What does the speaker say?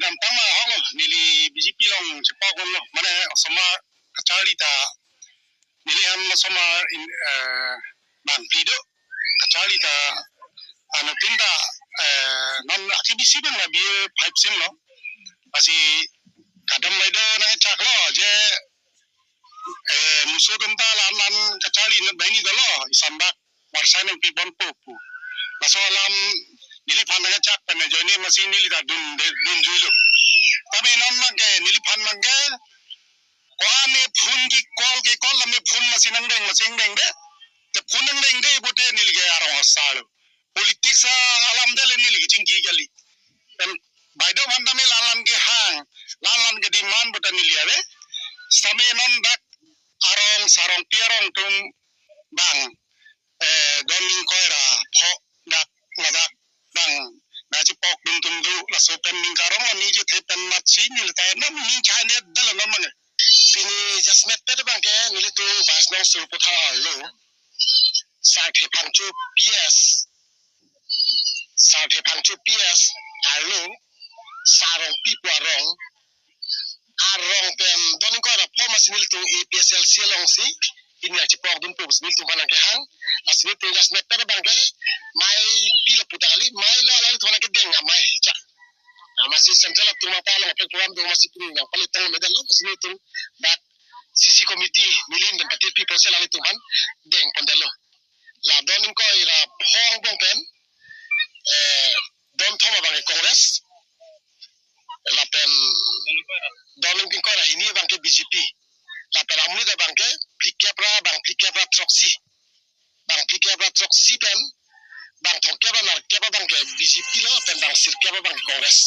nam tama hong nili BJP long cepak lo mana sama kacari ta nili ham sama ban pido kacari ta anu tinda non akibisi bang na biar pipe sim lo masih kadang itu nang cak lo je musuh tenta lan kacari na bangi dalo isambak warsan yang pibon popu masuk alam nili pandang cak pada joni masih nili ta dun julu tapi non mage nili pan mage kohane phun ki call lame phun masih nang deng te phun nang deng de bote nili ge arong asal politik sa alam de nili ge jinggi gali dan baido mandame lalan ge hang lalan ge demand bote nili ave same non dak arong sarong pierong tum bang doning koira pho dak ngadak bang na ci pok dum tum du la so pen min karong ni je the pen mat si ni ta na min cha ne dal na mang pini jasmet te bang ke ni tu bas no sur pu tha lo sa the pang chu ps alo sarong pi po arong pen doning koira pho mas ni tu EPSL silong si ini aja pok dum pu ni tu bang ke hang asli tu jasmet te bang ke mai pila puta kali mai la tu na ke deng mai cha masih central tu mata la pe tuam do masih pun yang paling tengah medal lo masih itu dat sisi komiti milin dan parti people sel ali tuman deng pondelo la donin ko ira phong bong pen don thoma bang kongres la pen donin ko ira ini bang ke BJP la pen amuni da bang ke pikapra troksi pen bang thokya bang ke BJP lo pen bang sirkya bang kongres